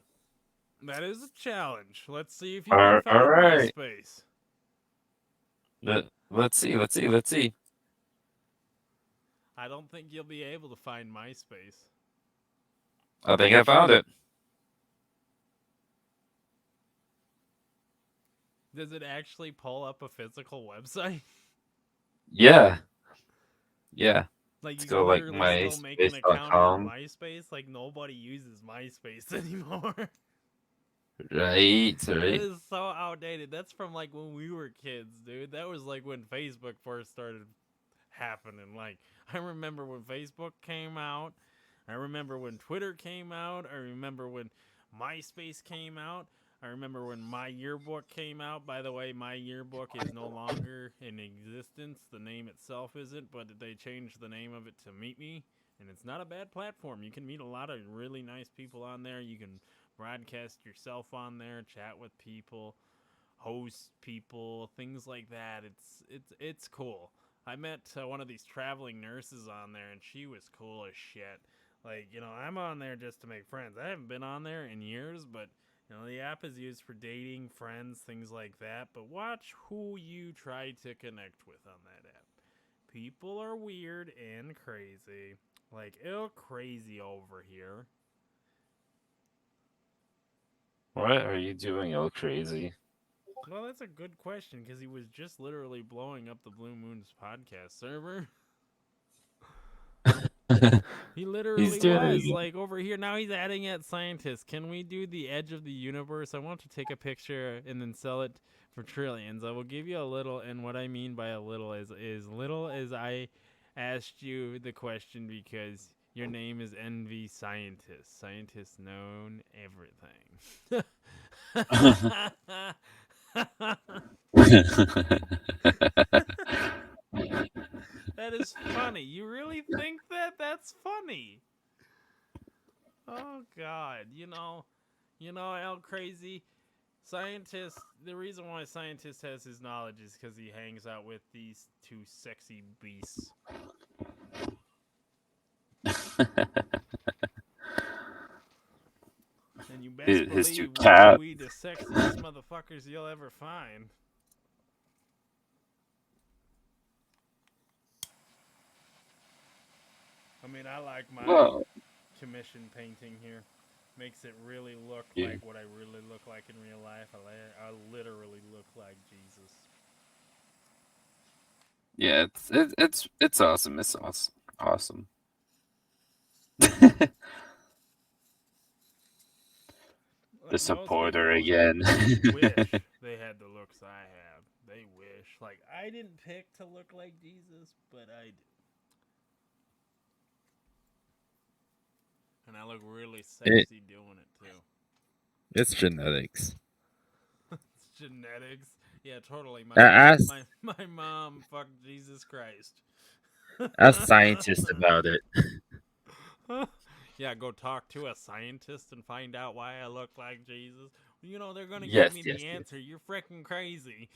That is a challenge. Let's see if you can find MySpace. Let's see. I don't think you'll be able to find MySpace. I think I found it. Does it actually pull up a physical website? Yeah. Like you go like still make an account on MySpace? Like nobody uses MySpace anymore. Right. It is so outdated. That's from like when we were kids, dude. That was like when Facebook first started happening. Like I remember when Facebook came out. I remember when Twitter came out. I remember when MySpace came out. I remember when My Yearbook came out. By the way, My Yearbook is no longer in existence. The name itself isn't, but they changed the name of it to Meet Me. And it's not a bad platform. You can meet a lot of really nice people on there. You can broadcast yourself on there, chat with people. host people, things like that. It's cool. I met one of these traveling nurses on there, and she was cool as shit. Like, I'm on there just to make friends. I haven't been on there in years, but the app is used for dating, friends, things like that. But watch who you try to connect with on that app. People are weird and crazy. Like, crazy over here. What are you doing, all crazy? Well, that's a good question, because he was just literally blowing up the Blue Moon's podcast server. He literally was. Like, over here, now he's adding at scientists. Can we do the edge of the universe? I want to take a picture and then sell it for trillions. I will give you a little, and what I mean by a little is little as I asked you the question because your name is NV Scientist. Scientists known everything. That is funny. You really think that? That's funny. Oh God, El Crazy. Scientist. The reason why Scientist has his knowledge is because he hangs out with these two sexy beasts. And you best believe we the sexiest motherfuckers you'll ever find. I mean, I like my commission painting here. Makes it really look like what I really look like in real life. I literally look like Jesus. Yeah, it's awesome. It's awesome. The supporter again. Wish they had the looks I have. They wish. Like, I didn't pick to look like Jesus, but I did. And I look really sexy doing it, too. It's genetics. It's genetics? Yeah, totally. My mom fucked Jesus Christ. Ask scientists about it. Yeah, go talk to a scientist and find out why I look like Jesus. They're going to give me the answer. You're freaking crazy.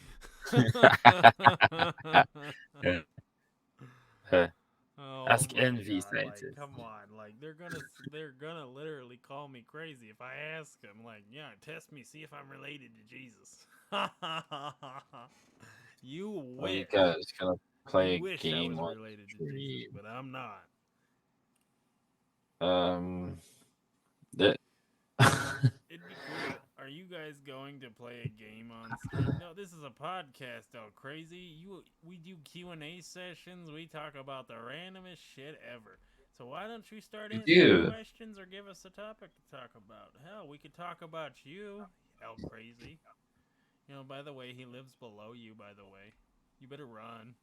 Ask NV scientists. Like, come on, like they're gonna literally call me crazy if I ask them. Like, yeah, test me, see if I'm related to Jesus. You wish. Well, you guys gonna play a game I was related to Jesus, but I'm not. It'd be cool. Are you guys going to play a game on Steam? No, this is a podcast, though. Crazy. We do Q&A sessions. We talk about the randomest shit ever. So why don't you start answering questions or give us a topic to talk about? Hell, we could talk about you, El Crazy. By the way, he lives below you, by the way. You better run.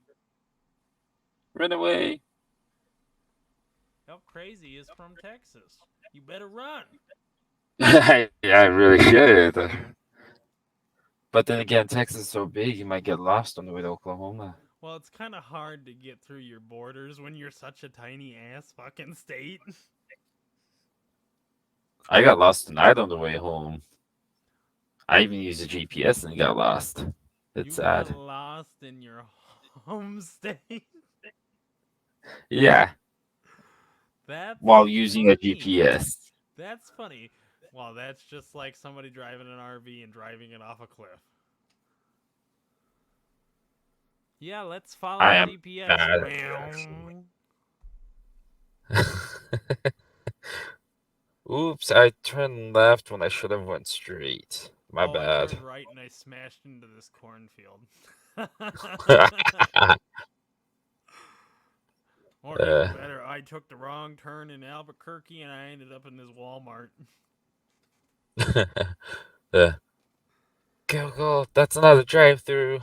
Run away. El Crazy is from Texas. You better run. Yeah, I really should. But then again, Texas is so big, you might get lost on the way to Oklahoma. Well, it's kind of hard to get through your borders when you're such a tiny ass fucking state. I got lost tonight on the way home. I even used a GPS and got lost. It's sad. Got lost in your home state? Yeah. While using a GPS. That's funny. Well, that's just like somebody driving an RV and driving it off a cliff. Yeah, let's follow GPS. Oops, I turned left when I should have went straight. My bad. I turned right and I smashed into this cornfield. Or better, I took the wrong turn in Albuquerque and I ended up in this Walmart. Go. That's another drive-through.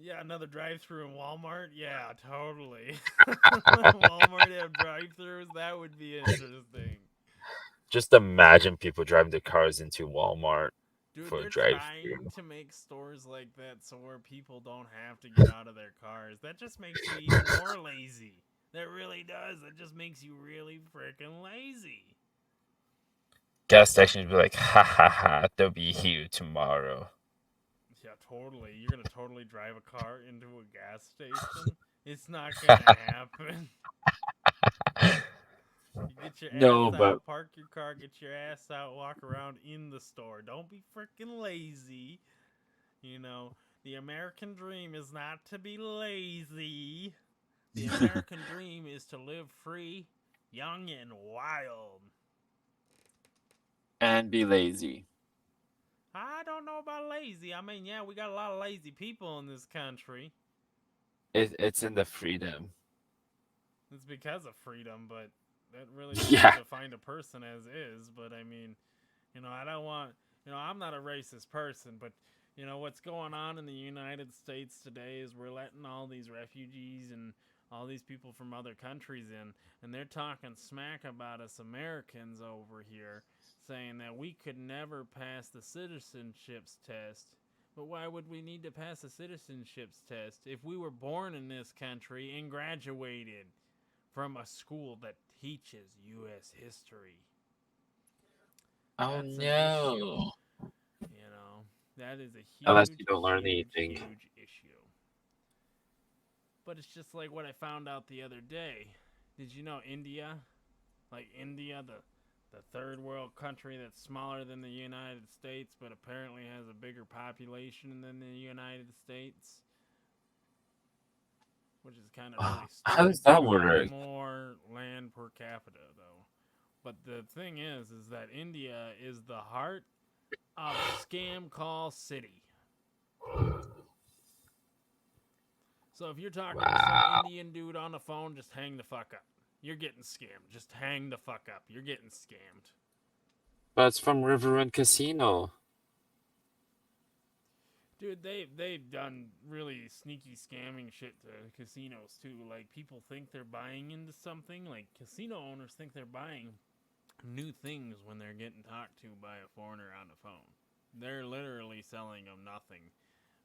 Yeah, another drive-through in Walmart? Yeah, totally. Walmart have drive-throughs? That would be interesting. Just imagine people driving their cars into Walmart for a drive-through. Trying to make stores like that so where people don't have to get out of their cars. That just makes you even more lazy. That really does. That just makes you really freaking lazy. Gas stations would be like, ha, they'll be here tomorrow. Yeah, totally. You're gonna totally drive a car into a gas station. It's not gonna happen. You get your No, ass but out, park your car, get your ass out, walk around in the store. Don't be freaking lazy. You know, the American dream is not to be lazy. The American dream is to live free, young, and wild. and be lazy. I don't know about lazy. I mean, yeah, we got a lot of lazy people in this country. It's in the freedom. It's because of freedom, but that really Yeah. doesn't define a person as is. But I mean, I don't want, I'm not a racist person, but what's going on in the United States today is we're letting all these refugees and all these people from other countries in, and they're talking smack about us Americans over here, saying that we could never pass the citizenships test. But why would we need to pass a citizenships test if we were born in this country and graduated from a school that teaches U.S. history? Oh That's an issue. no. That is a Unless huge, you don't learn huge, anything. huge issue. But it's just like what I found out the other day. Did you know India, the third world country that's smaller than the United States, but apparently has a bigger population than the United States? Which is kind of really stupid. How does that A lot work? more land per capita, though. But the thing is that India is the heart of Scam Call City. So if you're talking to some Indian dude on the phone, just hang the fuck up. You're getting scammed. Just hang the fuck up. You're getting scammed. But it's from Riverrun Casino. Dude, they've done really sneaky scamming shit to casinos too. Like, people think they're buying into something. Like, casino owners think they're buying new things when they're getting talked to by a foreigner on the phone. They're literally selling them nothing.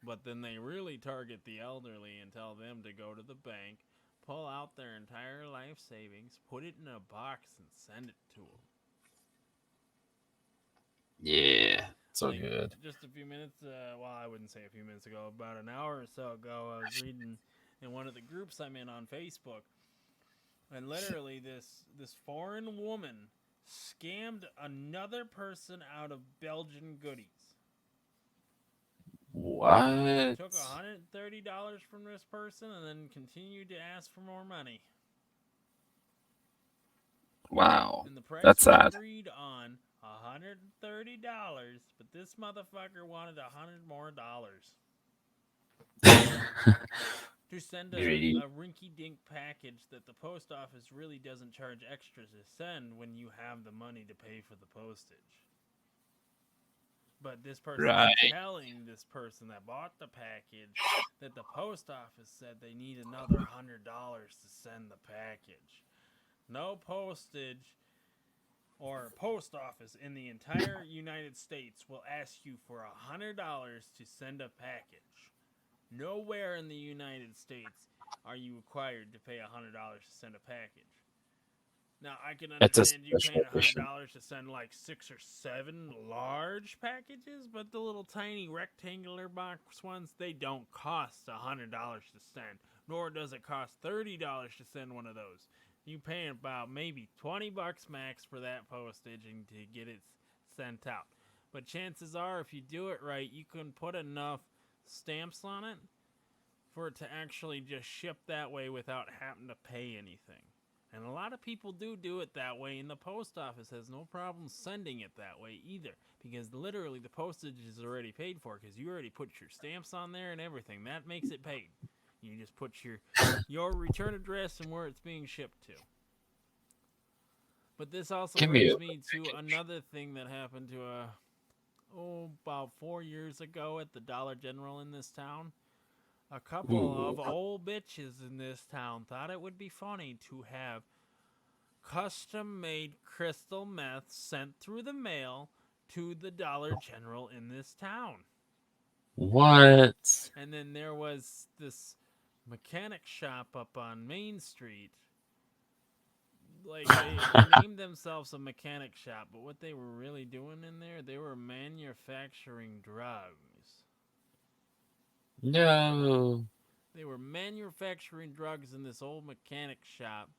But then they really target the elderly and tell them to go to the bank, pull out their entire life savings, put it in a box, and send it to them. Yeah, so Like, good. just a few minutes, I wouldn't say a few minutes ago, about an hour or so ago, I was reading in one of the groups I'm in on Facebook, and literally this foreign woman scammed another person out of Belgian goodies. What? Took $130 from this person and then continued to ask for more money. Wow. And the price That's was sad. agreed on $130, but this motherfucker wanted $100 more to send a rinky-dink package that the post office really doesn't charge extra to send when you have the money to pay for the postage. But this person is telling this person that bought the package that the post office said they need another $100 to send the package. No postage or post office in the entire United States will ask you for $100 to send a package. Nowhere in the United States are you required to pay $100 to send a package. Now, I can understand you paying $100 to send like 6 or 7 large packages, but the little tiny rectangular box ones, they don't cost $100 to send, nor does it cost $30 to send one of those. You pay about maybe $20 max for that postage and to get it sent out. But chances are, if you do it right, you can put enough stamps on it for it to actually just ship that way without having to pay anything. And a lot of people do it that way, and the post office has no problem sending it that way either, because literally the postage is already paid for because you already put your stamps on there and everything. That makes it paid. You just put your return address and where it's being shipped to. But this also brings me to another thing that happened to about 4 years ago at the Dollar General in this town. A couple of old bitches in this town thought it would be funny to have custom-made crystal meth sent through the mail to the Dollar General in this town. What? And then there was this mechanic shop up on Main Street. Like, they named themselves a mechanic shop, but what they were really doing in there, they were manufacturing drugs. No. They were manufacturing drugs in this old mechanic shop.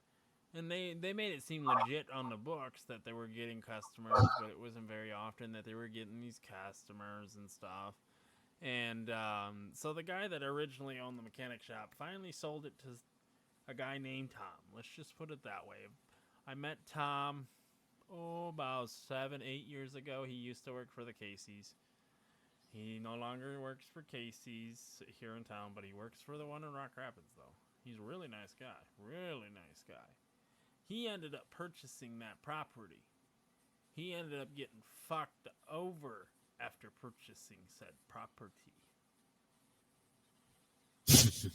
And they made it seem legit on the books that they were getting customers, but it wasn't very often that they were getting these customers and stuff. And so the guy that originally owned the mechanic shop finally sold it to a guy named Tom. Let's just put it that way. I met Tom, about 7-8 years ago. He used to work for the Casey's. He no longer works for Casey's here in town, but he works for the one in Rock Rapids, though. He's a really nice guy. Really nice guy. He ended up purchasing that property. He ended up getting fucked over after purchasing said property. Because the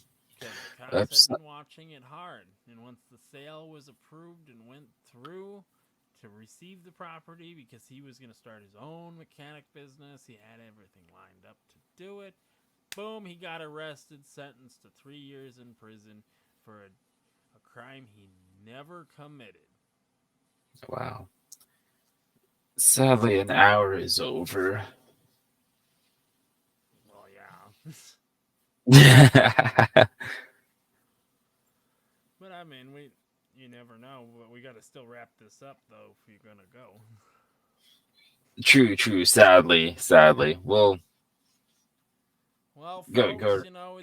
cops had been watching it hard. And once the sale was approved and went through to receive the property, because he was going to start his own mechanic business, he had everything lined up to do it. Boom, he got arrested, sentenced to 3 years in prison for a crime he never committed. Wow. Sadly, an hour is over. Well, yeah. But I mean, you never know. But we got to still wrap this up, though, if you're gonna go. True. Sadly. Well, folks, go,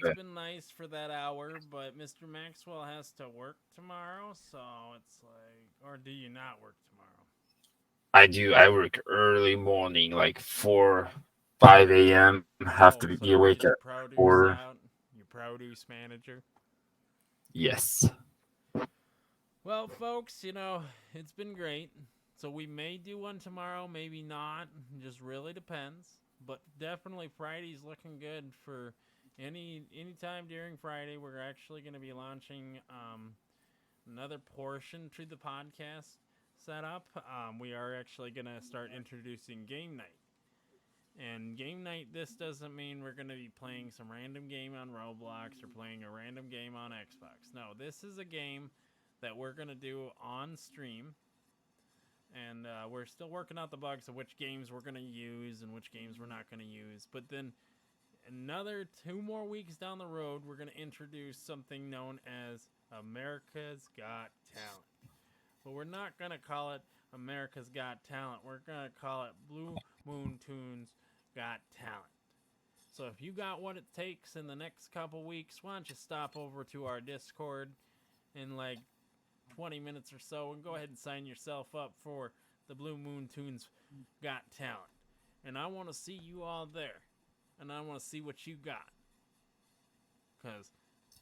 it's been nice for that hour, but Mr. Maxwell has to work tomorrow, so it's like, or do you not work tomorrow? I do. I work early morning, like 5 a.m. Have to be awake at 4. Your produce manager. Yes. Well, folks, it's been great. So we may do one tomorrow, maybe not. It just really depends. But definitely Friday's looking good for any time during Friday. We're actually going to be launching another portion to the podcast setup. We are actually going to start introducing game night. And game night, this doesn't mean we're going to be playing some random game on Roblox or playing a random game on Xbox. No, this is a game that we're going to do on stream. And we're still working out the bugs of which games we're going to use and which games we're not going to use. But then another 2 more weeks down the road, we're going to introduce something known as America's Got Talent. But we're not going to call it America's Got Talent. We're going to call it Blue Moontune's Got Talent. So if you got what it takes in the next couple weeks, why don't you stop over to our Discord in like 20 minutes or so and go ahead and sign yourself up for the Blue Moontune's Got Talent. And I want to see you all there. And I want to see what you got. Because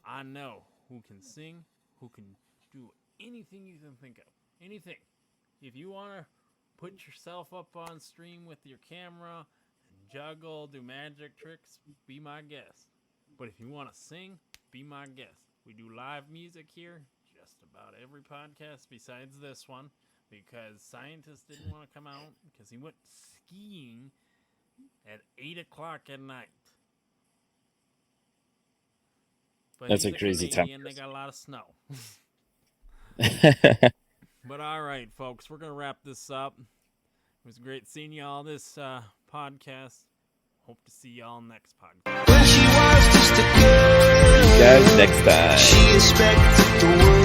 I know who can sing, who can do anything you can think of. Anything. If you want to put yourself up on stream with your camera and juggle, do magic tricks, be my guest. But if you want to sing, be my guest. We do live music here. Just about every podcast besides this one, because Scientist didn't want to come out because he went skiing at 8 o'clock at night. But That's a crazy time. They got a lot of snow. But all right, folks, we're gonna wrap this up. It was great seeing y'all this podcast. Hope to see y'all next podcast. When she was just a girl, See you guys next time. she expected the world.